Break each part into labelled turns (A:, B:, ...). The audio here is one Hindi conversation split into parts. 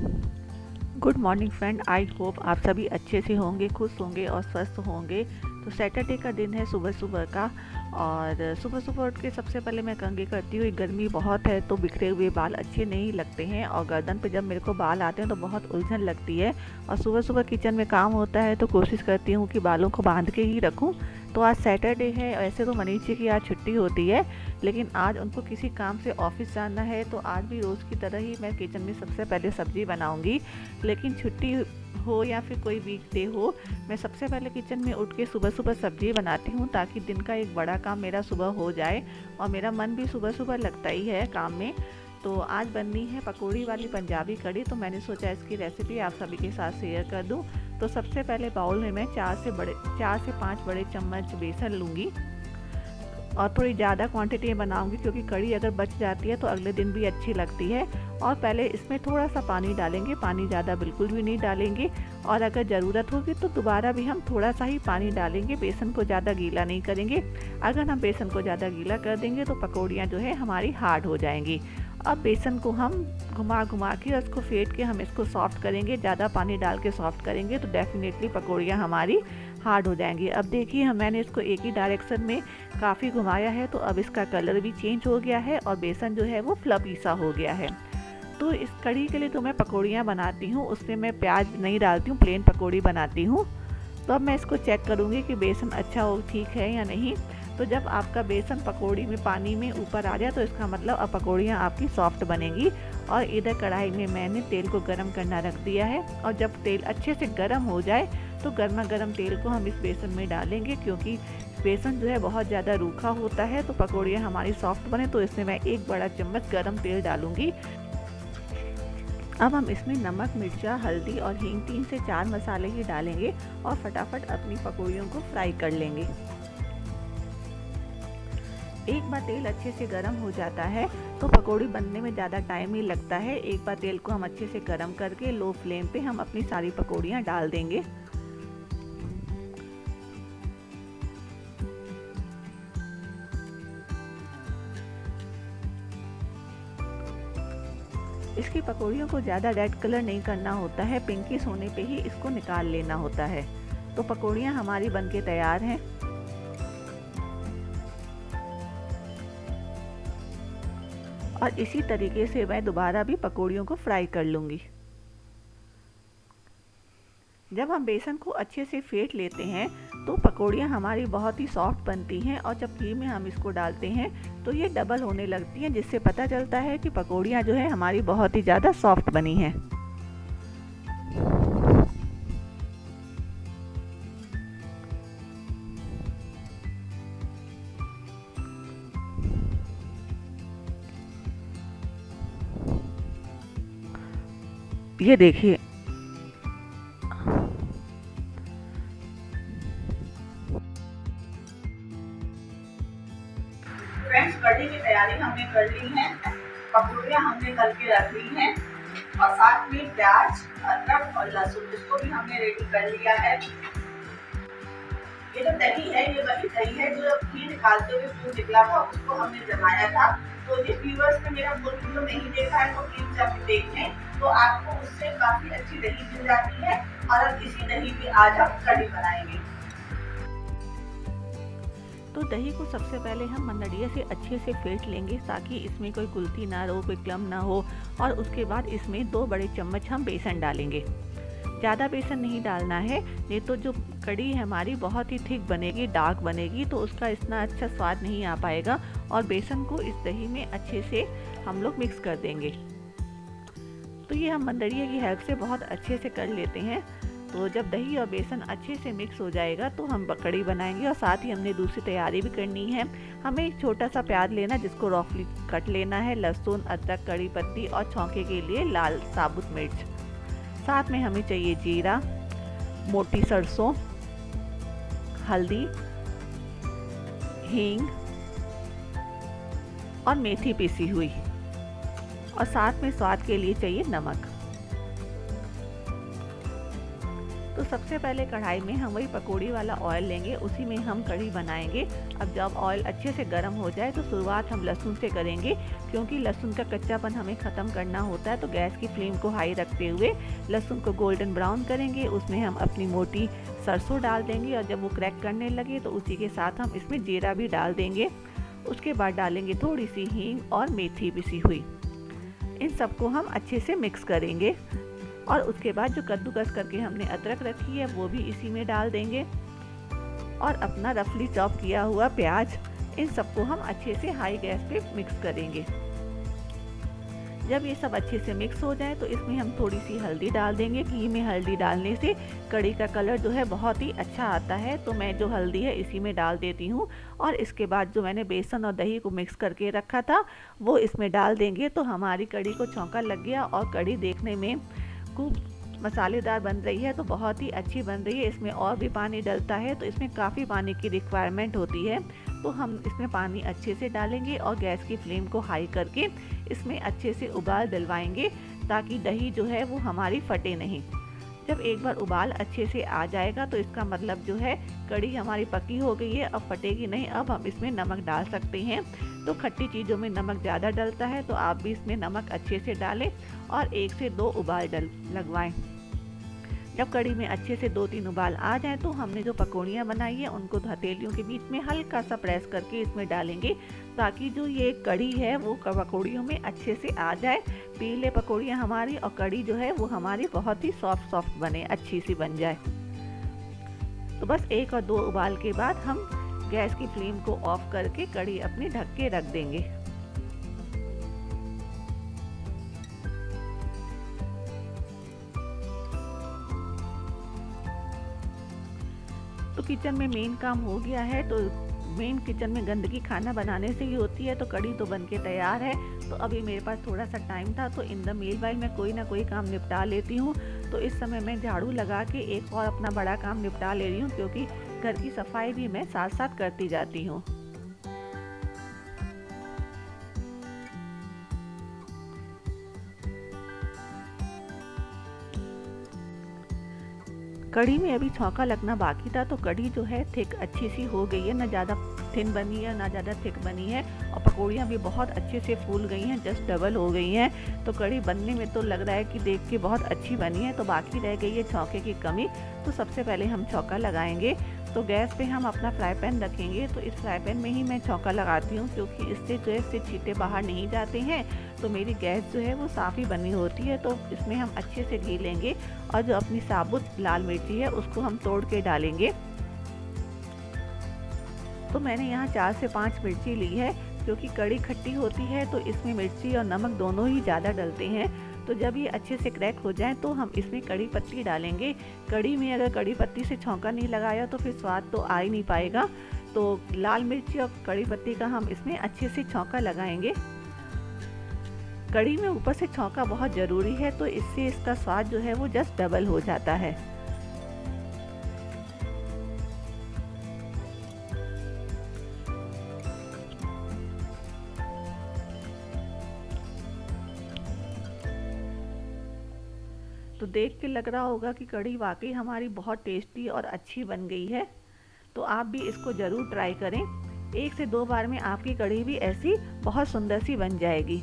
A: Good morning friend, I hope आप सभी अच्छे से होंगे, खुश होंगे और स्वस्थ होंगे। तो सैटरडे का दिन है सुबह सुबह का। और सुबह सुबह उठ के सबसे पहले मैं कंघी करती हूँ। गर्मी बहुत है तो बिखरे हुए बाल अच्छे नहीं लगते हैं, और गर्दन पे जब मेरे को बाल आते हैं तो बहुत उलझन लगती है। और सुबह सुबह किचन में काम होता है तो कोशिश करती हूँ कि बालों को बांध के ही रखूँ। तो आज सैटरडे है, ऐसे तो मनीष जी की आज छुट्टी होती है, लेकिन आज उनको किसी काम से ऑफिस जाना है, तो आज भी रोज़ की तरह ही मैं किचन में सबसे पहले सब्जी बनाऊंगी। लेकिन छुट्टी हो या फिर कोई वीकडे हो, मैं सबसे पहले किचन में उठ के सुबह सुबह सब्जी बनाती हूँ, ताकि दिन का एक बड़ा काम मेरा सुबह हो जाए। और मेरा मन भी सुबह सुबह लगता ही है काम में। तो आज बननी है पकौड़ी वाली पंजाबी कढ़ी, तो मैंने सोचा इसकी रेसिपी आप सभी के साथ शेयर कर दूँ। तो सबसे पहले बाउल में मैं 4 से 5 बड़े चम्मच बेसन लूँगी, और थोड़ी ज़्यादा क्वांटिटी में बनाऊंगी, क्योंकि कढ़ी अगर बच जाती है तो अगले दिन भी अच्छी लगती है। और पहले इसमें थोड़ा सा पानी डालेंगे, पानी ज़्यादा बिल्कुल भी नहीं डालेंगे। और अगर ज़रूरत होगी तो दोबारा भी हम थोड़ा सा ही पानी डालेंगे, बेसन को ज़्यादा गीला नहीं करेंगे। अगर हम बेसन को ज़्यादा गीला कर देंगे तो पकौड़ियाँ जो है हमारी हार्ड हो जाएंगी। अब बेसन को हम घुमा घुमा के उसको फेंट के हम इसको सॉफ्ट करेंगे। ज़्यादा पानी डाल के सॉफ्ट करेंगे तो डेफिनेटली पकौड़ियाँ हमारी हार्ड हो जाएंगी। अब देखिए, मैंने इसको एक ही डायरेक्शन में काफ़ी घुमाया है, तो अब इसका कलर भी चेंज हो गया है और बेसन जो है वो फ्लफी सा हो गया है। तो इस कढ़ी के लिए तो मैं पकौड़ियाँ बनाती हूँ, उसमें मैं प्याज नहीं डालती हूँ, प्लेन पकौड़ी बनाती हूँ। तो अब मैं इसको चेक करूँगी कि बेसन अच्छा हो, ठीक है या नहीं। तो जब आपका बेसन पकौड़ी में पानी में ऊपर आ जाए तो इसका मतलब अब पकौड़ियाँ आपकी सॉफ्ट बनेंगी। और इधर कढ़ाई में मैंने तेल को गर्म करना रख दिया है, और जब तेल अच्छे से गर्म हो जाए तो गर्मा गर्म तेल को हम इस बेसन में डालेंगे, क्योंकि बेसन जो है बहुत ज़्यादा रूखा होता है। तो पकौड़ियाँ हमारी सॉफ्ट बने तो इसमें मैं 1 बड़ा चम्मच गर्म तेल डालूंगी। अब हम इसमें नमक, मिर्चा, हल्दी और हींग 3 से 4 मसाले ही डालेंगे, और फटाफट अपनी पकौड़ियों को फ्राई कर लेंगे। एक बार तेल अच्छे से गर्म हो जाता है तो पकौड़ी बनने में ज़्यादा टाइम नहीं लगता है। एक बार तेल को हम अच्छे से गर्म करके लो फ्लेम पे हम अपनी सारी पकौड़ियाँ डाल देंगे। इसकी पकौड़ियों को ज़्यादा रेड कलर नहीं करना होता है, पिंकिश होने पे ही इसको निकाल लेना होता है। तो पकौड़ियाँ हमारी बनके तैयार हैं। और इसी तरीके से मैं दोबारा भी पकौड़ियों को फ्राई कर लूँगी। जब हम बेसन को अच्छे से फेंट लेते हैं तो पकौड़ियाँ हमारी बहुत ही सॉफ्ट बनती हैं, और जब घी में हम इसको डालते हैं तो ये डबल होने लगती हैं, जिससे पता चलता है कि पकौड़ियाँ जो है हमारी बहुत ही ज़्यादा सॉफ्ट बनी हैं। ये देखिए,
B: फ्रेंड्स, कढ़ी की तैयारी हमने कर ली है। पकौड़ियाँ हमने तल के रख ली हैं, और साथ में प्याज, अदरक और लहसुन, इसको भी हमने रेडी कर लिया है। ये जो दही है, ये वही दही है जो घी निकालते हुए जो निकला था, उसको हमने जमाया था। तो ये व्यूअर्स ने मेरा फुल वीडियो नहीं देखा है तो प्लीज जाके देख लें, तो आपको उससे काफी अच्छी दही मिल जाती है। और अब इसी दही की आज हम कढ़ी बनाएंगे।
A: तो दही को सबसे पहले हम मंदड़िया से अच्छे से फेंट लेंगे, ताकि इसमें कोई गुलती ना हो, कोई क्लम ना हो। और उसके बाद इसमें 2 बड़े चम्मच हम बेसन डालेंगे। ज़्यादा बेसन नहीं डालना है, नहीं तो जो कढ़ी है हमारी बहुत ही थिक बनेगी, डार्क बनेगी, तो उसका इतना अच्छा स्वाद नहीं आ पाएगा। और बेसन को इस दही में अच्छे से हम लोग मिक्स कर देंगे। तो ये हम मंदड़िया की हेल्प से बहुत अच्छे से कर लेते हैं। तो जब दही और बेसन अच्छे से मिक्स हो जाएगा तो हम कढ़ी बनाएंगे। और साथ ही हमने दूसरी तैयारी भी करनी है। हमें एक छोटा सा प्याज लेना, जिसको रफली कट लेना है, लहसुन, अदरक, कड़ी पत्ती और छौंके के लिए लाल साबुत मिर्च। साथ में हमें चाहिए जीरा, मोटी सरसों, हल्दी, हींग और मेथी पीसी हुई, और साथ में स्वाद के लिए चाहिए नमक। तो सबसे पहले कढ़ाई में हम वही पकौड़ी वाला ऑयल लेंगे, उसी में हम कढ़ी बनाएंगे। अब जब ऑयल अच्छे से गर्म हो जाए तो शुरुआत हम लहसुन से करेंगे, क्योंकि लहसुन का कच्चापन हमें ख़त्म करना होता है। तो गैस की फ्लेम को हाई रखते हुए लहसुन को गोल्डन ब्राउन करेंगे। उसमें हम अपनी मोटी सरसों डाल देंगे और जब वो क्रैक करने लगे तो उसी के साथ हम इसमें जीरा भी डाल देंगे। उसके बाद डालेंगे थोड़ी सी हींग और मेथी पिसी हुई। इन सबको हम अच्छे से मिक्स करेंगे और उसके बाद जो कद्दूकस करके हमने अदरक रखी है वो भी इसी में डाल देंगे और अपना रफली चॉप किया हुआ प्याज, इन सबको हम अच्छे से हाई गैस पे मिक्स करेंगे। जब ये सब अच्छे से मिक्स हो जाए तो इसमें हम थोड़ी सी हल्दी डाल देंगे। घी में हल्दी डालने से कढ़ी का कलर जो है बहुत ही अच्छा आता है, तो मैं जो हल्दी है इसी में डाल देती हूँ। और इसके बाद जो मैंने बेसन और दही को मिक्स करके रखा था वो इसमें डाल देंगे। तो हमारी कढ़ी को छौंका लग गया और कढ़ी देखने में खूब मसालेदार बन रही है, तो बहुत ही अच्छी बन रही है। इसमें और भी पानी डलता है तो इसमें काफ़ी पानी की रिक्वायरमेंट होती है, तो हम इसमें पानी अच्छे से डालेंगे और गैस की फ्लेम को हाई करके इसमें अच्छे से उबाल दिलवाएंगे ताकि दही जो है वो हमारी फटे नहीं। जब एक बार उबाल अच्छे से आ जाएगा तो इसका मतलब जो है कढ़ी हमारी पकी हो गई है, अब फटेगी नहीं। अब हम इसमें नमक डाल सकते हैं। तो खट्टी चीज़ों में नमक ज़्यादा डलता है, तो आप भी इसमें नमक अच्छे से डालें और 1 से 2 उबाल लगवाएं। जब कढ़ी में अच्छे से 2-3 उबाल आ जाए तो हमने जो पकौड़ियाँ बनाई है उनको हथेलियों के बीच में हल्का सा प्रेस करके इसमें डालेंगे ताकि जो ये कढ़ी है वो पकौड़ियों में अच्छे से आ जाए। पीले पकौड़ियाँ हमारी और कढ़ी जो है वो हमारी बहुत ही सॉफ्ट बने, अच्छी सी बन जाए। तो बस 1 और 2 उबाल के बाद हम गैस की फ्लेम को ऑफ करके कढ़ी अपनी ढक के रख देंगे। तो किचन में मेन काम हो गया है। तो मेन किचन में गंदगी खाना बनाने से ही होती है। तो कढ़ी तो बनके तैयार है। तो अभी मेरे पास थोड़ा सा टाइम था, तो इन द मील वाइल मैं कोई ना कोई काम निपटा लेती हूँ। तो इस समय मैं झाड़ू लगा के एक और अपना बड़ा काम निपटा ले रही हूँ, क्योंकि घर की सफाई भी मैं साथ साथ करती जाती हूँ। कढ़ी में अभी छौंका लगना बाकी था, तो कढ़ी जो है थिक अच्छी सी हो गई है, ना ज़्यादा थिन बनी है ना ज़्यादा थिक बनी है। और पकौड़ियाँ भी बहुत अच्छे से फूल गई हैं, जस्ट डबल हो गई हैं। तो कढ़ी बनने में तो लग रहा है कि देख के बहुत अच्छी बनी है। तो बाकी रह गई है छौंके की कमी। तो सबसे पहले हम छौंका लगाएंगे। तो गैस पे हम अपना फ्राई पैन रखेंगे। तो इस फ्राई पैन में ही मैं छौंका लगाती हूँ, क्योंकि इससे जो है इससे छींटे बाहर नहीं जाते हैं। तो मेरी गैस जो है वो साफ़ ही बनी होती है। तो इसमें हम अच्छे से घी लेंगे और जो अपनी साबुत लाल मिर्ची है उसको हम तोड़ के डालेंगे। तो मैंने यहाँ 4 से 5 मिर्ची ली है, क्योंकि कढ़ी खट्टी होती है तो इसमें मिर्ची और नमक दोनों ही ज़्यादा डलते हैं। तो जब ये अच्छे से क्रैक हो जाए तो हम इसमें कड़ी पत्ती डालेंगे। कड़ी में अगर कड़ी पत्ती से छौंका नहीं लगाया तो फिर स्वाद तो आ ही नहीं पाएगा। तो लाल मिर्ची और कड़ी पत्ती का हम इसमें अच्छे से छौंका लगाएंगे। कड़ी में ऊपर से छौंका बहुत ज़रूरी है, तो इससे इसका स्वाद जो है वो जस्ट डबल हो जाता है। तो देख के लग रहा होगा कि कढ़ी वाकई हमारी बहुत टेस्टी और अच्छी बन गई है। तो आप भी इसको ज़रूर ट्राई करें। 1 से 2 बार में आपकी कढ़ी भी ऐसी बहुत सुंदर सी बन जाएगी।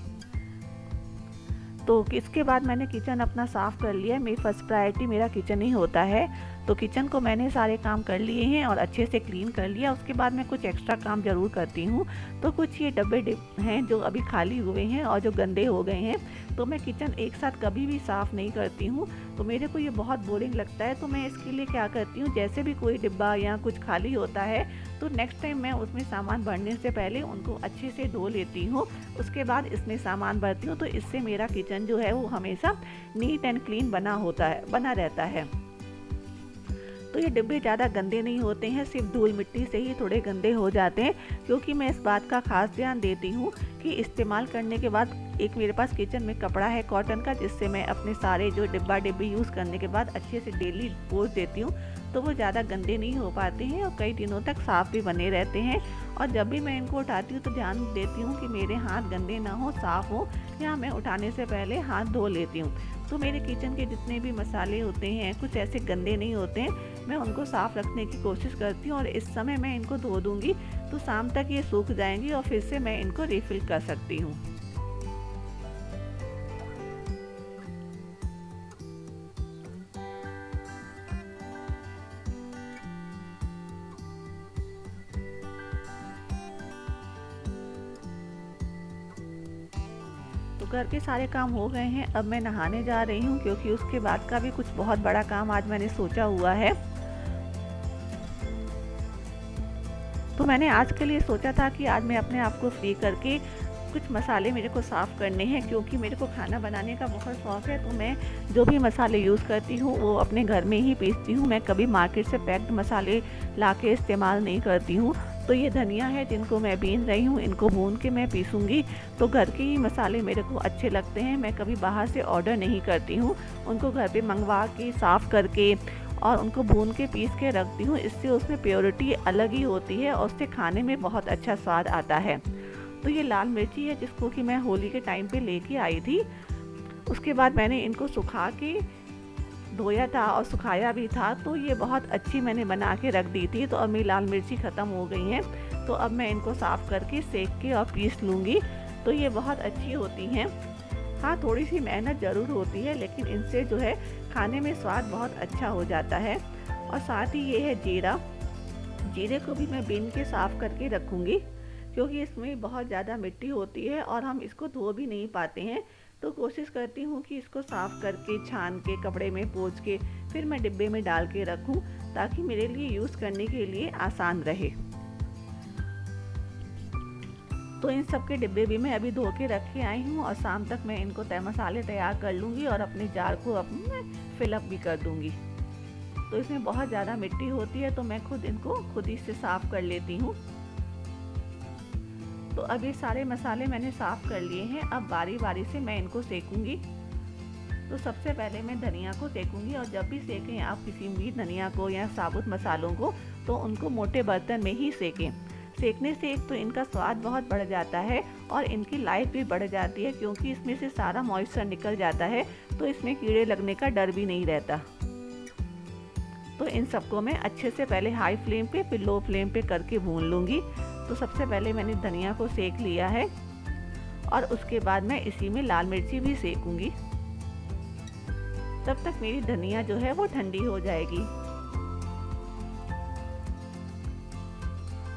A: तो इसके बाद मैंने किचन अपना साफ़ कर लिया। मेरी फर्स्ट प्रायोरिटी मेरा किचन ही होता है। तो किचन को मैंने सारे काम कर लिए हैं और अच्छे से क्लीन कर लिया। उसके बाद मैं कुछ एक्स्ट्रा काम ज़रूर करती हूँ। तो कुछ ये डब्बे हैं जो अभी खाली हुए हैं और जो गंदे हो गए हैं, तो मैं किचन एक साथ कभी भी साफ़ नहीं करती हूँ। तो मेरे को ये बहुत बोरिंग लगता है। तो मैं इसके लिए क्या करती हूँ, जैसे भी कोई डिब्बा या कुछ खाली होता है तो नेक्स्ट टाइम मैं उसमें सामान भरने से पहले उनको अच्छे से धो लेती हूँ। उसके बाद इसमें सामान भरती हूँ। तो इससे मेरा किचन जो है वो हमेशा नीट एंड क्लीन बना रहता है। तो ये डिब्बे ज़्यादा गंदे नहीं होते हैं, सिर्फ धूल मिट्टी से ही थोड़े गंदे हो जाते हैं। क्योंकि मैं इस बात का खास ध्यान देती हूँ कि इस्तेमाल करने के बाद एक मेरे पास किचन में कपड़ा है कॉटन का, जिससे मैं अपने सारे जो डिब्बा डिब्बी यूज़ करने के बाद अच्छे से डेली पोंछ देती हूँ। तो वो ज़्यादा गंदे नहीं हो पाते हैं और कई दिनों तक साफ़ भी बने रहते हैं। और जब भी मैं इनको उठाती हूँ तो ध्यान देती हूँ कि मेरे हाथ गंदे ना हो, साफ़ हो, या मैं उठाने से पहले हाथ धो लेती हूँ। तो मेरे किचन के जितने भी मसाले होते हैं कुछ ऐसे गंदे नहीं होते हैं, मैं उनको साफ़ रखने की कोशिश करती हूँ और इस समय मैं इनको धो दूँगी तो शाम तक ये सूख जाएंगी और फिर से मैं इनको रिफ़िल कर सकती हूँ। तो घर के सारे काम हो गए हैं, अब मैं नहाने जा रही हूँ क्योंकि उसके बाद का भी कुछ बहुत बड़ा काम आज मैंने सोचा हुआ है। तो मैंने आज के लिए सोचा था कि आज मैं अपने आप को फ्री करके कुछ मसाले मेरे को साफ़ करने हैं, क्योंकि मेरे को खाना बनाने का बहुत शौक़ है। तो मैं जो भी मसाले यूज़ करती हूँ वो अपने घर में ही पीसती हूँ, मैं कभी मार्केट से पैक्ड मसाले ला के इस्तेमाल नहीं करती हूँ। तो ये धनिया है जिनको मैं बीन रही हूँ, इनको भून के मैं पीसूँगी। तो घर के ही मसाले मेरे को अच्छे लगते हैं, मैं कभी बाहर से ऑर्डर नहीं करती हूँ, उनको घर पे मंगवा के साफ़ करके और उनको भून के पीस के रखती हूँ। इससे उसमें प्योरिटी अलग ही होती है और उससे खाने में बहुत अच्छा स्वाद आता है। तो ये लाल मिर्ची है जिसको कि मैं होली के टाइम पे लेके आई थी। उसके बाद मैंने इनको सुखा के धोया था और सुखाया भी था, तो ये बहुत अच्छी मैंने बना के रख दी थी। तो अब मेरी लाल मिर्ची ख़त्म हो गई हैं, तो अब मैं इनको साफ़ करके सेक के और पीस लूँगी। तो ये बहुत अच्छी होती हैं। हाँ, थोड़ी सी मेहनत ज़रूर होती है, लेकिन इनसे जो है खाने में स्वाद बहुत अच्छा हो जाता है। और साथ ही ये है जीरा, जीरे को भी मैं बीन के साफ़ करके रखूँगी, क्योंकि इसमें बहुत ज़्यादा मिट्टी होती है और हम इसको धो भी नहीं पाते हैं। तो कोशिश करती हूँ कि इसको साफ़ करके छान के कपड़े में पोंछ के फिर मैं डिब्बे में डाल के रखूँ, ताकि मेरे लिए यूज़ करने के लिए आसान रहे। तो इन सब के डिब्बे भी मैं अभी धो के रख के आई हूँ और शाम तक मैं इनको मसाले तैयार कर लूँगी और अपने जार को अपने फिलअप भी कर दूँगी। तो इसमें बहुत ज़्यादा मिट्टी होती है, तो मैं इनको खुद ही से साफ़ कर लेती हूँ। तो अब ये सारे मसाले मैंने साफ़ कर लिए हैं, अब बारी बारी से मैं इनको सेकूंगी। तो सबसे पहले मैं धनिया को सेकूंगी, और जब भी सेकें आप किसी भी धनिया को या साबुत मसालों को, तो उनको मोटे बर्तन में ही सेकें। सेकने से एक तो इनका स्वाद बहुत बढ़ जाता है और इनकी लाइफ भी बढ़ जाती है, क्योंकि इसमें से सारा मॉइस्चर निकल जाता है, तो इसमें कीड़े लगने का डर भी नहीं रहता। तो इन सबको मैं अच्छे से पहले हाई फ्लेम पे फिर लो फ्लेम पे करके भून लूँगी। तो सबसे पहले मैंने धनिया को सेक लिया है और उसके बाद मैं इसी में लाल मिर्ची भी सेकूंगी। तब तक मेरी धनिया जो है वो ठंडी हो जाएगी।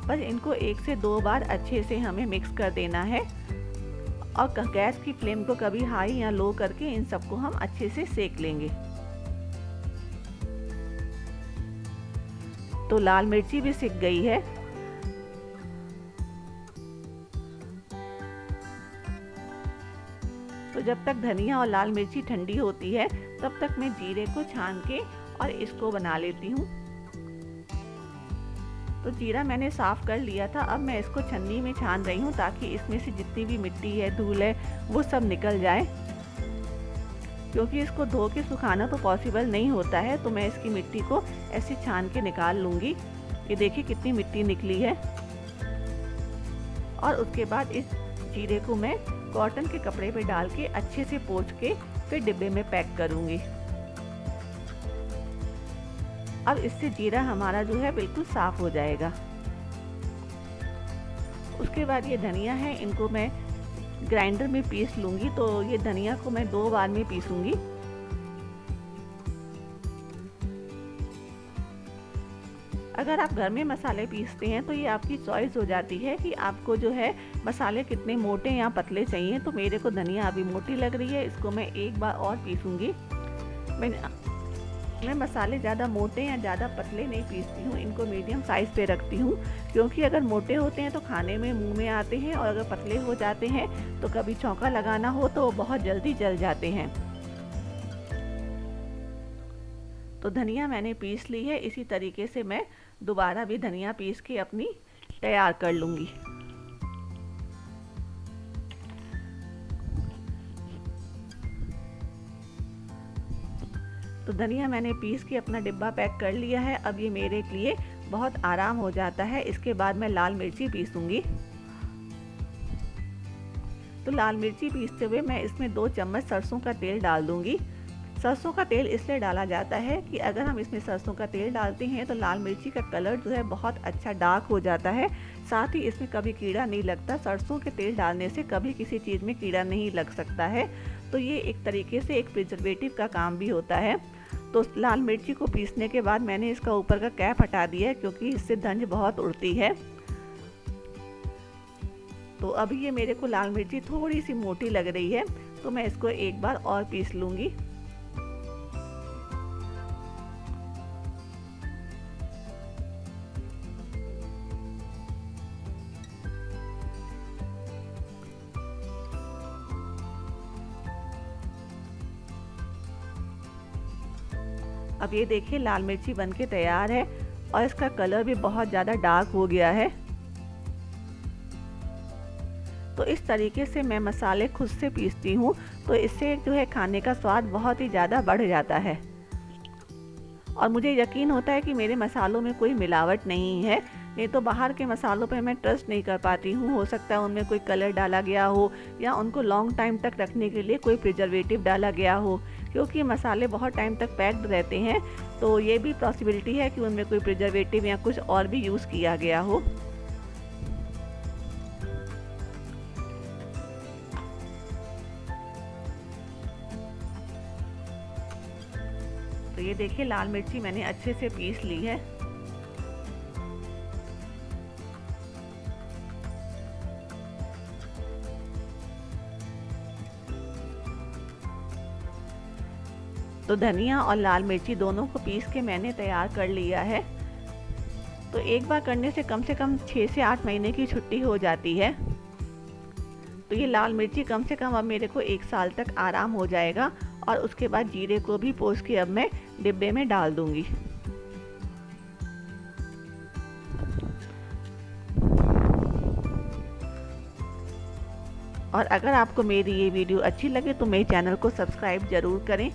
A: बस इनको 1 से 2 बार अच्छे से हमें मिक्स कर देना है और गैस की फ्लेम को कभी हाई या लो करके इन सबको हम अच्छे से सेक लेंगे। तो लाल मिर्ची भी सिक गई है। तो जब तक धनिया और लाल मिर्ची ठंडी होती है, तब तक मैं जीरे को छान के और इसको बना लेती हूँ। तो जीरा मैंने साफ़ कर लिया था, अब मैं इसको छन्नी में छान रही हूँ, ताकि इसमें से जितनी भी मिट्टी है, धूल है, वो सब निकल जाए। क्योंकि इसको धो के सुखाना तो पॉसिबल नहीं होता है, तो मैं इसकी मिट्टी को ऐसे छान के निकाल लूँगी। ये देखिए कितनी मिट्टी निकली है। और उसके बाद इस जीरे को मैं कॉटन के कपड़े पे डाल के अच्छे से पोंछ के फिर डिब्बे में पैक करूँगी। अब इससे जीरा हमारा जो है बिल्कुल साफ़ हो जाएगा। उसके बाद ये धनिया है, इनको मैं ग्राइंडर में पीस लूँगी। तो ये धनिया को मैं 2 बार में पीसूँगी। अगर आप घर में मसाले पीसते हैं तो ये आपकी चॉइस हो जाती है कि आपको जो है मसाले कितने मोटे या पतले चाहिए। तो मेरे को धनिया अभी मोटी लग रही है, इसको मैं 1 बार और पीसूँगी। मैं मसाले ज़्यादा मोटे या ज़्यादा पतले नहीं पीसती हूँ, इनको मीडियम साइज़ पे रखती हूँ, क्योंकि अगर मोटे होते हैं तो खाने में मुंह में आते हैं, और अगर पतले हो जाते हैं तो कभी छौंका लगाना हो तो बहुत जल्दी जल जाते हैं। तो धनिया मैंने पीस ली है, इसी तरीके से मैं दोबारा भी धनिया पीस के अपनी तैयार कर लूँगी। तो धनिया मैंने पीस के अपना डिब्बा पैक कर लिया है। अब ये मेरे लिए बहुत आराम हो जाता है। इसके बाद मैं लाल मिर्ची पीसूँगी। तो लाल मिर्ची पीसते हुए मैं इसमें 2 चम्मच सरसों का तेल डाल दूँगी। सरसों का तेल इसलिए डाला जाता है कि अगर हम इसमें सरसों का तेल डालते हैं तो लाल मिर्ची का कलर जो है बहुत अच्छा डार्क हो जाता है, साथ ही इसमें कभी कीड़ा नहीं लगता। सरसों के तेल डालने से कभी किसी चीज़ में कीड़ा नहीं लग सकता है, तो ये एक तरीके से एक प्रिजर्वेटिव का काम भी होता है। तो लाल मिर्ची को पीसने के बाद मैंने इसका ऊपर का कैप हटा दिया है क्योंकि इससे धंज बहुत उड़ती है। तो अभी ये मेरे को लाल मिर्ची थोड़ी सी मोटी लग रही है, तो मैं इसको एक बार और पीस लूँगी। अब ये देखिए लाल मिर्ची बनके तैयार है और इसका कलर भी बहुत ज़्यादा डार्क हो गया है। तो इस तरीके से मैं मसाले खुद से पीसती हूँ, तो इससे जो है खाने का स्वाद बहुत ही ज़्यादा बढ़ जाता है और मुझे यकीन होता है कि मेरे मसालों में कोई मिलावट नहीं है। नहीं तो बाहर के मसालों पे मैं ट्रस्ट नहीं कर पाती हूँ, हो सकता है उनमें कोई कलर डाला गया हो या उनको लॉन्ग टाइम तक रखने के लिए कोई प्रिजर्वेटिव डाला गया हो, क्योंकि मसाले बहुत टाइम तक पैक्ड रहते हैं, तो ये भी पॉसिबिलिटी है कि उनमें कोई प्रिजर्वेटिव या कुछ और भी यूज़ किया गया हो। तो ये देखिए लाल मिर्ची मैंने अच्छे से पीस ली है। तो धनिया और लाल मिर्ची दोनों को पीस के मैंने तैयार कर लिया है। तो एक बार करने से कम 6 से 8 महीने की छुट्टी हो जाती है। तो ये लाल मिर्ची कम से कम अब मेरे को 1 साल तक आराम हो जाएगा और उसके बाद जीरे को भी पोंछ के अब मैं डिब्बे में डाल दूंगी। और अगर आपको मेरी ये वीडियो अच्छी लगे तो मेरे चैनल को सब्सक्राइब ज़रूर करें।